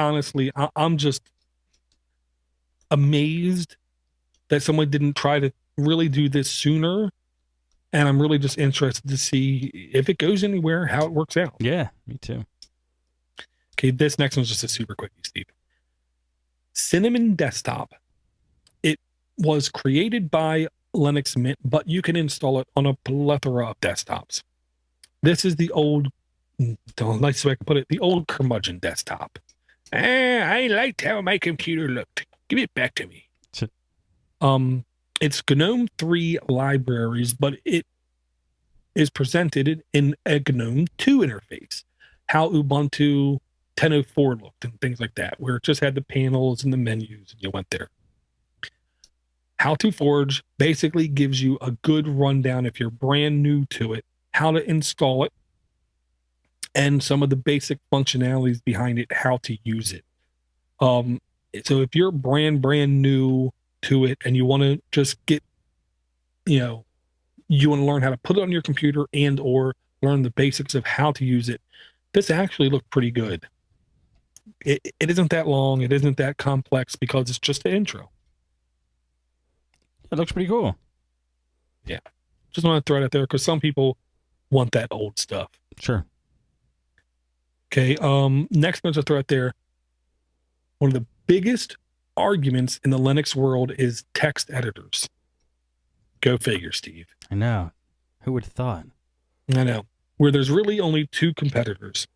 honestly, I'm just amazed that someone didn't try to really do this sooner. And I'm really just interested to see if it goes anywhere, how it works out. Yeah, me too. Okay, this next one's just a super quickie, Steve. Cinnamon Desktop. It was created by Linux Mint, but you can install it on a plethora of desktops. This is the old, the nice way I can put it, the old curmudgeon desktop. I liked how my computer looked. Give it back to me. Um, it's GNOME 3 libraries, but it is presented in a GNOME 2 interface. How Ubuntu 10.04 looked and things like that, where it just had the panels and the menus and you went there. How to Forge basically gives you a good rundown if you're brand new to it, how to install it, and some of the basic functionalities behind it, how to use it. So if you're brand new to it and you want to just get, you want to learn how to put it on your computer and or learn the basics of how to use it, this actually looked pretty good. It isn't that long. It isn't that complex because it's just an intro. It looks pretty cool. Yeah. Just want to throw it out there because some people want that old stuff. Sure. Okay. Next one to throw out there. One of the biggest arguments in the Linux world is text editors. Go figure, Steve. I know. Who would have thought? I know. Where there's really only two competitors.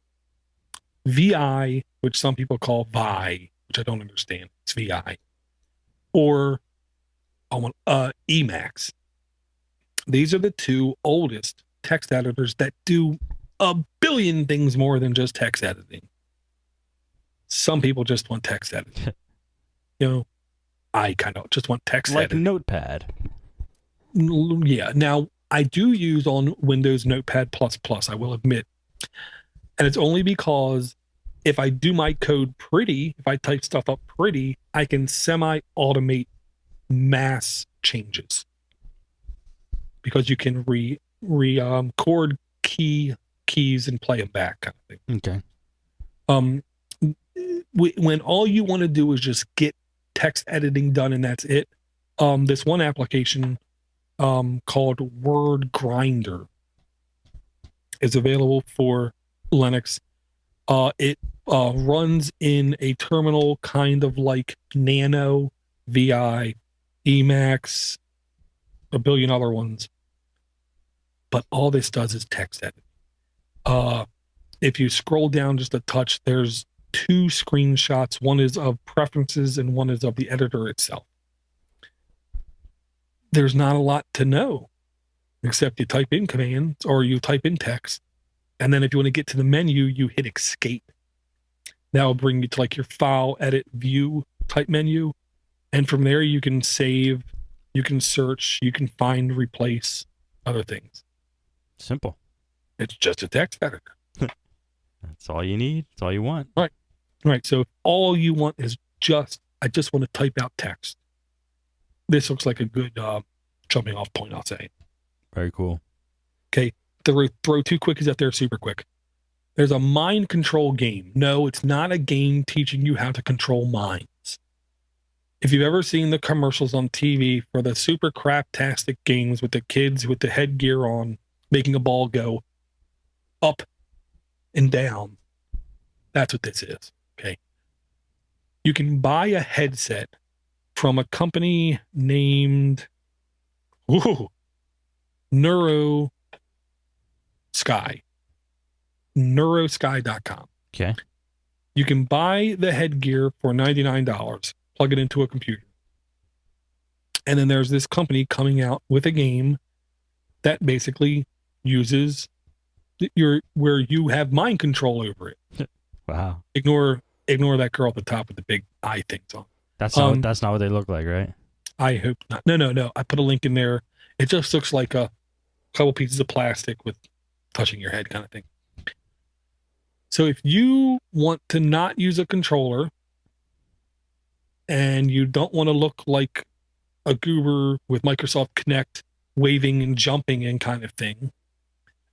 VI, which some people call Vi, which I don't understand. It's VI. Or Emacs. These are the two oldest text editors that do a billion things more than just text editing. Some people just want text editing. I kind of just want text like editing. Notepad. Yeah. Now, I do use on Windows Notepad++, I will admit. And it's only because if I do my code pretty, if I type stuff up pretty, I can semi-automate mass changes. Because you can record keys and play them back kind of thing. Okay. When all you want to do is just get text editing done and that's it, this one application called Word Grinder is available for Linux. It runs in a terminal kind of like Nano, VI, Emacs, a billion other ones. But all this does is text edit. If you scroll down just a touch, there's two screenshots. One is of preferences and one is of the editor itself. There's not a lot to know, except you type in commands or you type in text. And then if you want to get to the menu, you hit escape. That'll bring you to like your file, edit, view type menu. And from there, you can save, you can search, you can find, replace other things. Simple. It's just a text editor. That's all you need. That's all you want. Right. So if all you want is I just want to type out text. This looks like a good jumping off point, I'll say. Very cool. Okay. Throw two quickies out there super quick. There's a mind control game. No, it's not a game teaching you how to control minds. If you've ever seen the commercials on TV for the super craptastic games with the kids with the headgear on, making a ball go up and down, that's what this is. Okay. You can buy a headset from a company named Neurosky. Neurosky.com. Okay. You can buy the headgear for $99, plug it into a computer. And then there's this company coming out with a game that basically uses where you have mind control over it. Wow. Ignore that girl at the top with the big eye things on. That's not what they look like, right? I hope not. No. I put a link in there. It just looks like a couple pieces of plastic with touching your head kind of thing. So if you want to not use a controller and you don't want to look like a goober with Microsoft Connect waving and jumping and kind of thing,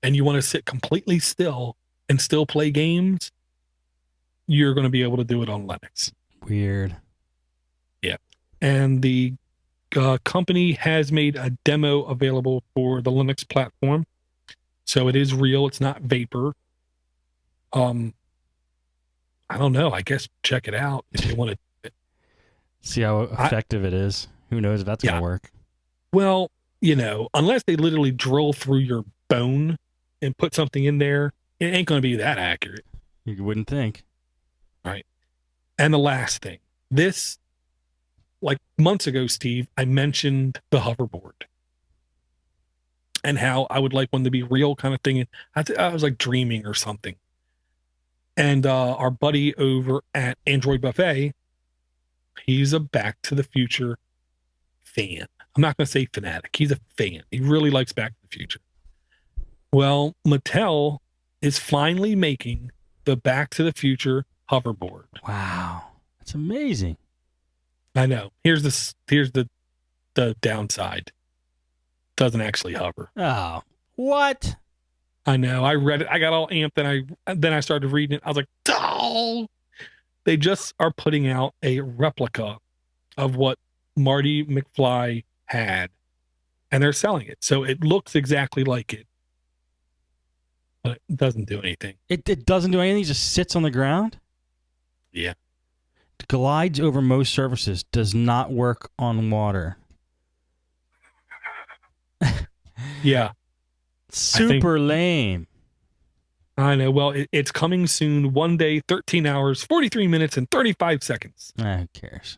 and you want to sit completely still and still play games, you're going to be able to do it on Linux. Weird. Yeah. And the company has made a demo available for the Linux platform. So it is real. It's not vapor. I don't know. I guess check it out if you want to. See how effective it is. Who knows if that's going to work? Well, unless they literally drill through your bone and put something in there, it ain't going to be that accurate. You wouldn't think. Right. And the last thing, this, like months ago, Steve, I mentioned the hoverboard and how I would like one to be real kind of thing. I was like dreaming or something. And our buddy over at Android Buffet, he's a Back to the Future fan. I'm not going to say fanatic. He's a fan. He really likes Back to the Future. Well, Mattel is finally making the Back to the Future hoverboard. Wow. That's amazing. I know. Here's the downside. Doesn't actually hover. Oh, what? I know. I read it. I got all amped, and then I started reading it. I was like, "Oh!" They just are putting out a replica of what Marty McFly had, and they're selling it. So it looks exactly like it, but it doesn't do anything. It doesn't do anything. It just sits on the ground. Yeah. It glides over most surfaces. Does not work on water. Yeah. Super lame. I know. Well, it's coming soon. 1 day, 13 hours, 43 minutes, and 35 seconds. Who cares?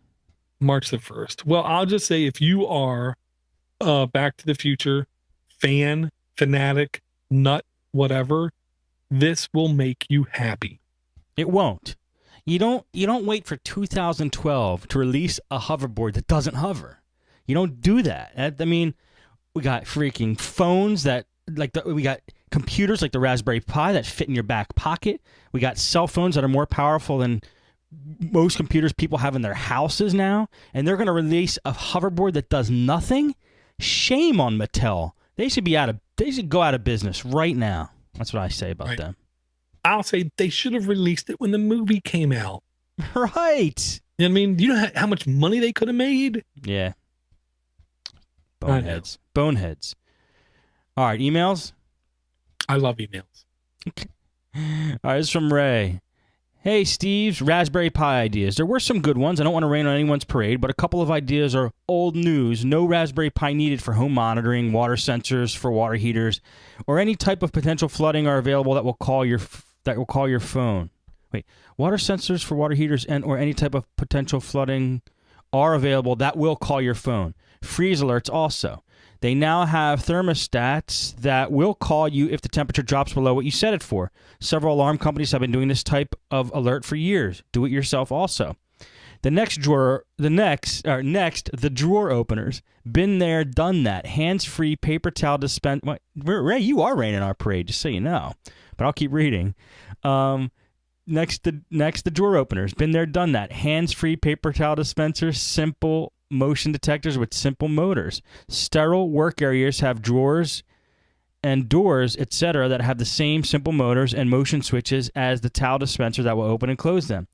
March the 1st. Well, I'll just say if you are a Back to the Future fan, fanatic, nut, whatever, this will make you happy. It won't. You don't wait for 2012 to release a hoverboard that doesn't hover. You don't do that. I mean, we got freaking phones that we got computers like the Raspberry Pi that fit in your back pocket. We got cell phones that are more powerful than most computers people have in their houses now, and they're going to release a hoverboard that does nothing. Shame on Mattel. They should go out of business right now. That's what I say about them. I'll say they should have released it when the movie came out. Right. You know what I mean? You know how much money they could have made? Yeah. Boneheads. All right, emails? I love emails. Okay. All right, this is from Ray. Hey, Steve's Raspberry Pi ideas. There were some good ones. I don't want to rain on anyone's parade, but a couple of ideas are old news. No Raspberry Pi needed for home monitoring, water sensors for water heaters, or any type of potential flooding are available that will call your phone. Wait, water sensors for water heaters or any type of potential flooding are available that will call your phone. Freeze alerts also. They now have thermostats that will call you if the temperature drops below what you set it for. Several alarm companies have been doing this type of alert for years. Do it yourself also. The drawer openers. Been there, done that. Hands-free paper towel dispense. Ray, you are raining our parade, just so you know. But I'll keep reading. Next, the drawer openers. Been there, done that. Hands-free paper towel dispensers. Simple motion detectors with simple motors. Sterile work areas have drawers and doors, etc., that have the same simple motors and motion switches as the towel dispenser that will open and close them.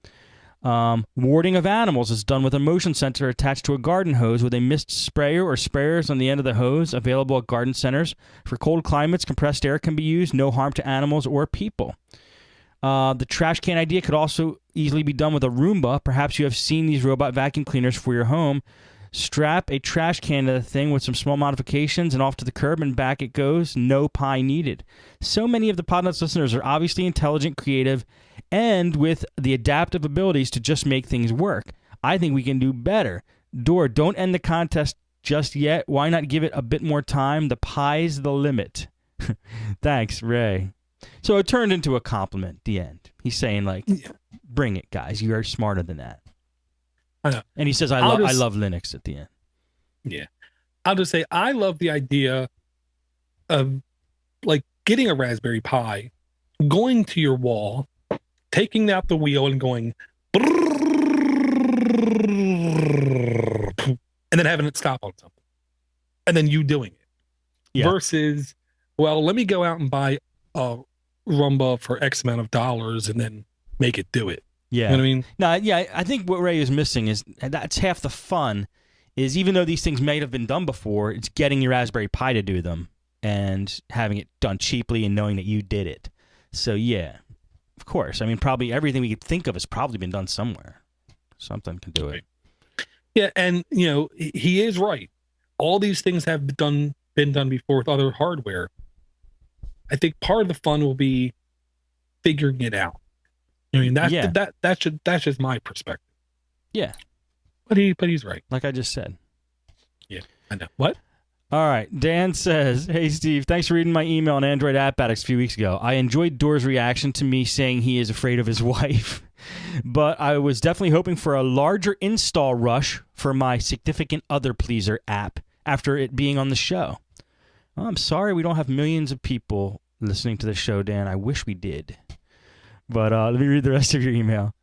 Warding of animals is done with a motion sensor attached to a garden hose with a mist sprayer or sprayers on the end of the hose, available at garden centers. For cold climates, compressed air can be used. No harm to animals or people. The trash can idea could also easily be done with a Roomba. Perhaps you have seen these robot vacuum cleaners for your home. Strap a trash can to the thing with some small modifications and off to the curb and back it goes. No Pi needed. So many of the Podnutz listeners are obviously intelligent, creative, and with the adaptive abilities to just make things work. I think we can do better. Don't end the contest just yet. Why not give it a bit more time? The Pi's the limit. Thanks, Ray. So it turned into a compliment at the end. He's saying, bring it, guys. You are smarter than that. I know. And he says, I love Linux at the end. Yeah. I'll just say, I love the idea of, getting a Raspberry Pi, going to your wall, taking out the wheel and going, and then having it stop on something. And then you doing it. Yeah. Versus, let me go out and buy a Roomba for X amount of dollars and then make it do it. Yeah. You know what I mean? No, yeah, I think what Ray is missing is, and that's half the fun, is even though these things may have been done before, it's getting your Raspberry Pi to do them and having it done cheaply and knowing that you did it. So, yeah, of course. I mean, probably everything we could think of has probably been done somewhere. Something can do it. Yeah, and, he is right. All these things have been done before with other hardware. I think part of the fun will be figuring it out. I mean, that's just my perspective. Yeah. But he's right. Like I just said. Yeah, I know. What? All right. Dan says, hey, Steve, thanks for reading my email on Android App Addicts a few weeks ago. I enjoyed Door's reaction to me saying he is afraid of his wife, but I was definitely hoping for a larger install rush for my Significant Other Pleaser app after it being on the show. Well, I'm sorry we don't have millions of people listening to the show, Dan. I wish we did. But let me read the rest of your email.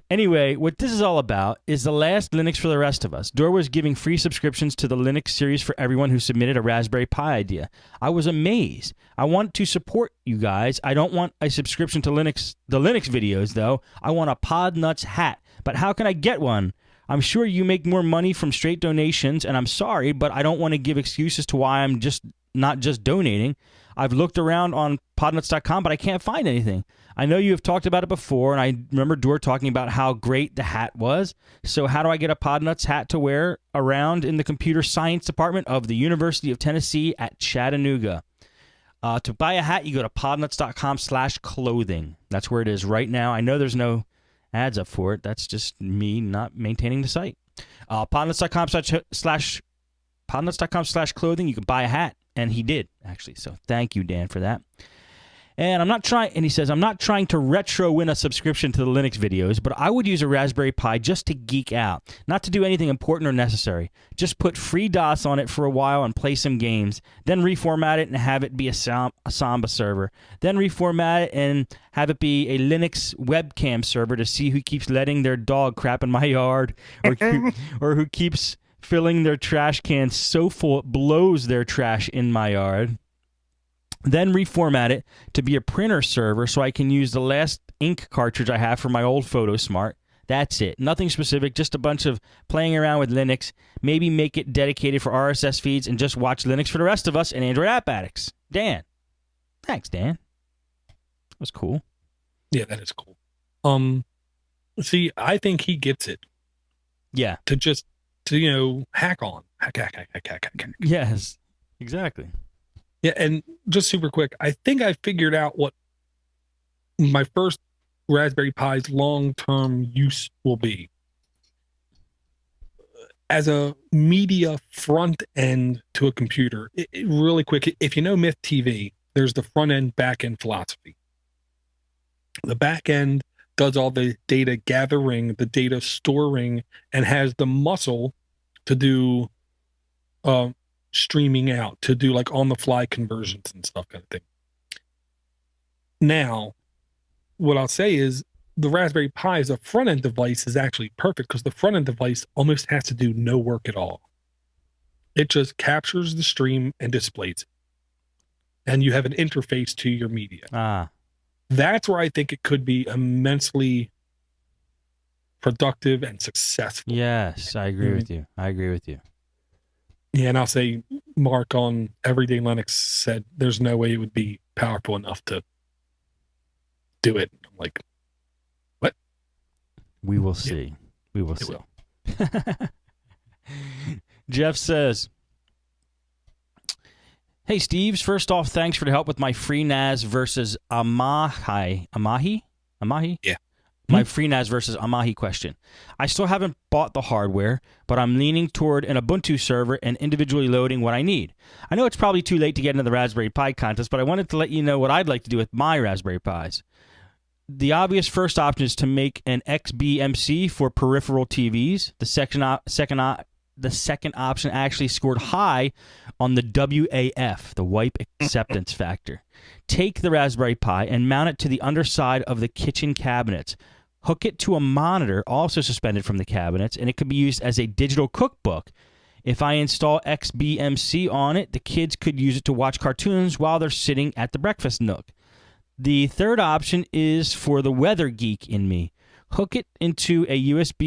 Anyway, what this is all about is the last Linux for the rest of us. Door was giving free subscriptions to the Linux series for everyone who submitted a Raspberry Pi idea. I was amazed. I want to support you guys. I don't want a subscription to the Linux videos, though. I want a Podnutz hat. But how can I get one? I'm sure you make more money from straight donations, and I'm sorry, but I don't want to give excuses to why I'm not just donating. I've looked around on podnutz.com, but I can't find anything. I know you have talked about it before, and I remember Door talking about how great the hat was. So how do I get a Podnutz hat to wear around in the computer science department of the University of Tennessee at Chattanooga? To buy a hat, you go to podnutz.com/clothing. That's where it is right now. I know there's no ads up for it. That's just me not maintaining the site. Podnutz.com/clothing. You can buy a hat. And he did, actually. So thank you, Dan, for that. And he says, I'm not trying to retro win a subscription to the Linux videos, but I would use a Raspberry Pi just to geek out, not to do anything important or necessary. Just put free DOS on it for a while and play some games, then reformat it and have it be a Samba server, then reformat it and have it be a Linux webcam server to see who keeps letting their dog crap in my yard or who keeps filling their trash cans so full it blows their trash in my yard. Then reformat it to be a printer server so I can use the last ink cartridge I have for my old PhotoSmart. That's it. Nothing specific, just a bunch of playing around with Linux. Maybe make it dedicated for RSS feeds and just watch Linux for the rest of us and Android App Addicts. Dan. Thanks, Dan. That was cool. Yeah, that is cool. See, I think he gets it. Yeah. To hack on. Hack. Yes, exactly. Yeah, and just super quick, I think I figured out what my first Raspberry Pi's long-term use will be. As a media front end to a computer, really quick, if you know Myth TV, there's the front end, back end philosophy. The back end does all the data gathering, the data storing, and has the muscle to do streaming out, to do like on the fly conversions and stuff kind of thing. Now, what I'll say is the Raspberry Pi as a front end device is actually perfect because the front end device almost has to do no work at all. It just captures the stream and displays it. And you have an interface to your media. That's where I think it could be immensely productive and successful. Yes, I agree with you. Yeah, and I'll say Mark on Everyday Linux said there's no way it would be powerful enough to do it. I'm like, what? We will see. We will see. Jeff says, hey, Steves. First off, thanks for the help with my FreeNAS versus Amahi? Yeah. My FreeNAS versus Amahi question. I still haven't bought the hardware, but I'm leaning toward an Ubuntu server and individually loading what I need. I know it's probably too late to get into the Raspberry Pi contest, but I wanted to let you know what I'd like to do with my Raspberry Pis. The obvious first option is to make an XBMC for peripheral TVs. The second option actually scored high on the WAF, the wipe acceptance factor. Take the Raspberry Pi and mount it to the underside of the kitchen cabinets. Hook it to a monitor also suspended from the cabinets, and it could be used as a digital cookbook. If I install XBMC on it, the kids could use it to watch cartoons while they're sitting at the breakfast nook. The third option is for the weather geek in me. hook it into a USB